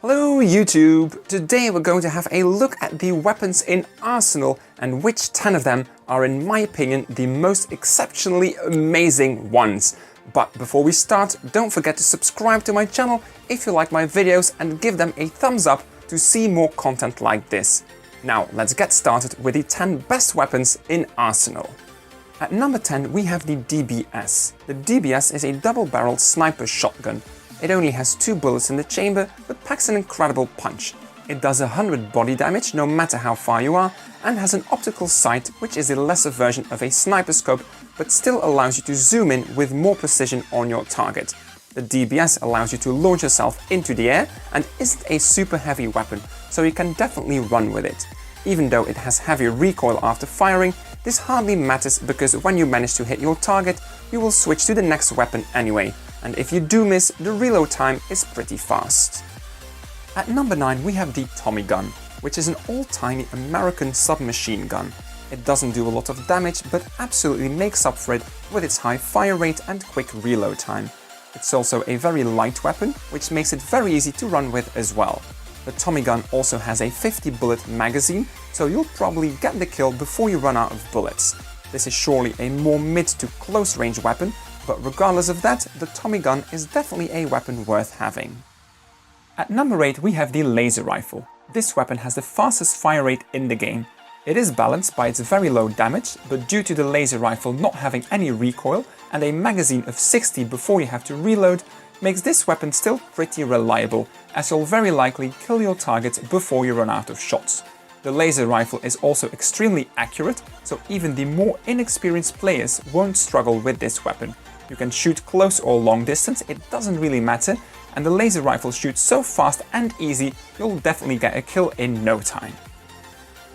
Hello YouTube! Today we're going to have a look at the weapons in Arsenal and which 10 of them are, in my opinion, the most exceptionally amazing ones. But before we start, don't forget to subscribe to my channel if you like my videos and give them a thumbs up to see more content like this. Now let's get started with the 10 best weapons in Arsenal. At number 10 we have the DBS. The DBS is a double-barreled sniper shotgun. It only has 2 bullets in the chamber, but packs an incredible punch. It does 100 body damage no matter how far you are, and has an optical sight which is a lesser version of a sniper scope, but still allows you to zoom in with more precision on your target. The DBS allows you to launch yourself into the air and isn't a super heavy weapon, so you can definitely run with it. Even though it has heavy recoil after firing, this hardly matters because when you manage to hit your target, you will switch to the next weapon anyway. And if you do miss, the reload time is pretty fast. At number 9 we have the Tommy gun, which is an old-timey American submachine gun. It doesn't do a lot of damage, but absolutely makes up for it with its high fire rate and quick reload time. It's also a very light weapon, which makes it very easy to run with as well. The Tommy gun also has a 50-bullet magazine, so you'll probably get the kill before you run out of bullets. This is surely a more mid to close range weapon, but regardless of that, the Tommy gun is definitely a weapon worth having. At number 8 we have the laser rifle. This weapon has the fastest fire rate in the game. It is balanced by its very low damage, but due to the laser rifle not having any recoil and a magazine of 60 before you have to reload, makes this weapon still pretty reliable, as you'll very likely kill your target before you run out of shots. The laser rifle is also extremely accurate, so even the more inexperienced players won't struggle with this weapon. You can shoot close or long distance, it doesn't really matter, and the laser rifle shoots so fast and easy, you'll definitely get a kill in no time.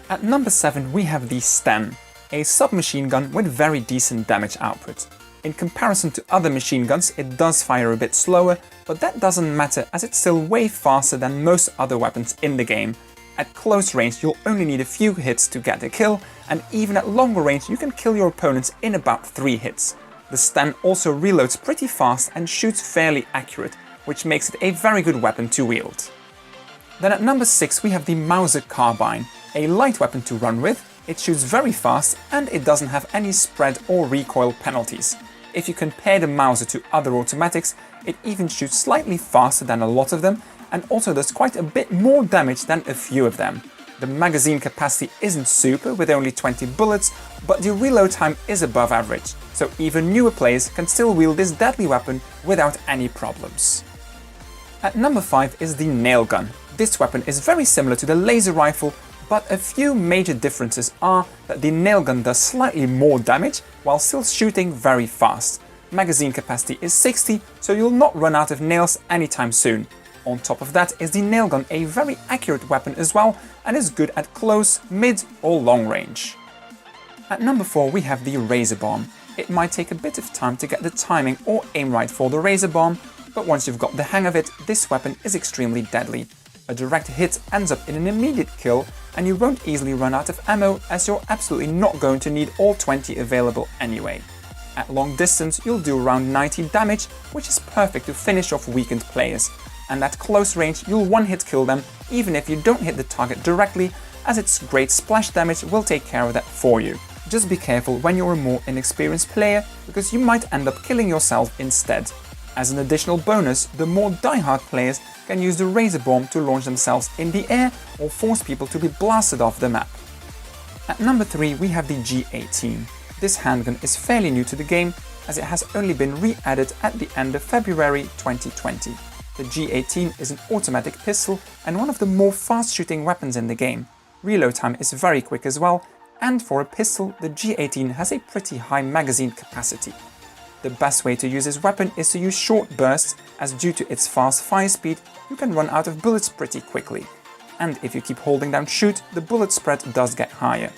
At number 7 we have the Sten, a submachine gun with very decent damage output. In comparison to other machine guns, it does fire a bit slower, but that doesn't matter as it's still way faster than most other weapons in the game. At close range you'll only need a few hits to get a kill, and even at longer range you can kill your opponents in about 3 hits. The Sten also reloads pretty fast and shoots fairly accurate, which makes it a very good weapon to wield. Then at number 6 we have the Mauser Carbine, a light weapon to run with. It shoots very fast and it doesn't have any spread or recoil penalties. If you compare the Mauser to other automatics, it even shoots slightly faster than a lot of them and also does quite a bit more damage than a few of them. The magazine capacity isn't super with only 20 bullets, but the reload time is above average, so even newer players can still wield this deadly weapon without any problems. At number 5 is the Railgun. This weapon is very similar to the laser rifle, but a few major differences are that the Railgun does slightly more damage while still shooting very fast. Magazine capacity is 60, so you'll not run out of nails anytime soon. On top of that is the Railgun a very accurate weapon as well and is good at close, mid or long range. At number 4 we have the Razor Bomb. It might take a bit of time to get the timing or aim right for the Razor Bomb, but once you've got the hang of it, this weapon is extremely deadly. A direct hit ends up in an immediate kill and you won't easily run out of ammo as you're absolutely not going to need all 20 available anyway. At long distance you'll do around 90 damage, which is perfect to finish off weakened players. And at close range you'll one-hit kill them even if you don't hit the target directly, as its great splash damage will take care of that for you. Just be careful when you're a more inexperienced player, because you might end up killing yourself instead. As an additional bonus, the more die-hard players can use the Razor Bomb to launch themselves in the air or force people to be blasted off the map. At number 3 we have the G18. This handgun is fairly new to the game as it has only been re-added at the end of February 2020. The G18 is an automatic pistol and one of the more fast-shooting weapons in the game. Reload time is very quick as well, and for a pistol, the G18 has a pretty high magazine capacity. The best way to use this weapon is to use short bursts, as due to its fast fire speed, you can run out of bullets pretty quickly. And if you keep holding down shoot, the bullet spread does get higher.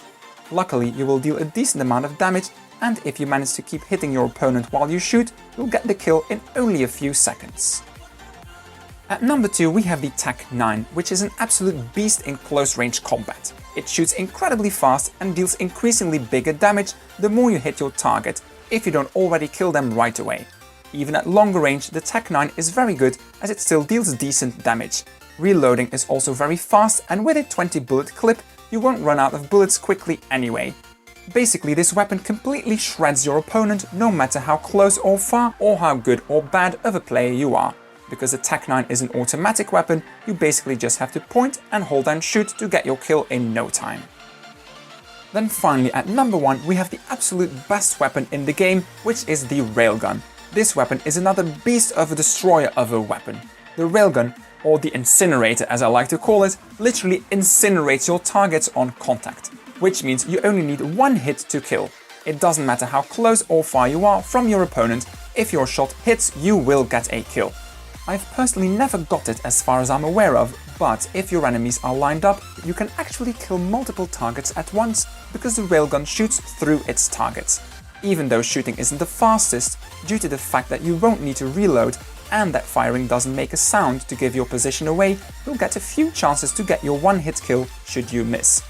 Luckily, you will deal a decent amount of damage, and if you manage to keep hitting your opponent while you shoot, you'll get the kill in only a few seconds. At number 2 we have the TAC-9, which is an absolute beast in close range combat. It shoots incredibly fast and deals increasingly bigger damage the more you hit your target, if you don't already kill them right away. Even at longer range, the TAC-9 is very good as it still deals decent damage. Reloading is also very fast, and with a 20 bullet clip, you won't run out of bullets quickly anyway. Basically, this weapon completely shreds your opponent no matter how close or far or how good or bad of a player you are. Because the TAC-9 is an automatic weapon, you basically just have to point and hold down shoot to get your kill in no time. Then finally, at number 1, we have the absolute best weapon in the game, which is the Railgun. This weapon is another beast of a destroyer of a weapon. The Railgun, or the incinerator as I like to call it, literally incinerates your targets on contact, which means you only need one hit to kill. It doesn't matter how close or far you are from your opponent, if your shot hits, you will get a kill. I've personally never got it as far as I'm aware of, but if your enemies are lined up, you can actually kill multiple targets at once because the Railgun shoots through its targets. Even though shooting isn't the fastest, due to the fact that you won't need to reload and that firing doesn't make a sound to give your position away, you'll get a few chances to get your one-hit kill should you miss.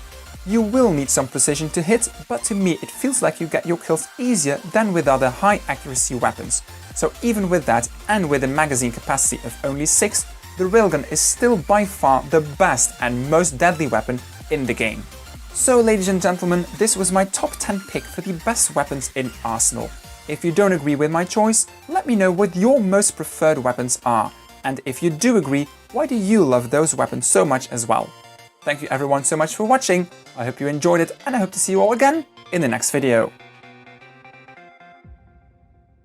You will need some precision to hit, but to me it feels like you get your kills easier than with other high accuracy weapons. So even with that, and with a magazine capacity of only 6, the Railgun is still by far the best and most deadly weapon in the game. So ladies and gentlemen, this was my top 10 pick for the best weapons in Arsenal. If you don't agree with my choice, let me know what your most preferred weapons are. And if you do agree, why do you love those weapons so much as well? Thank you everyone so much for watching, I hope you enjoyed it and I hope to see you all again in the next video.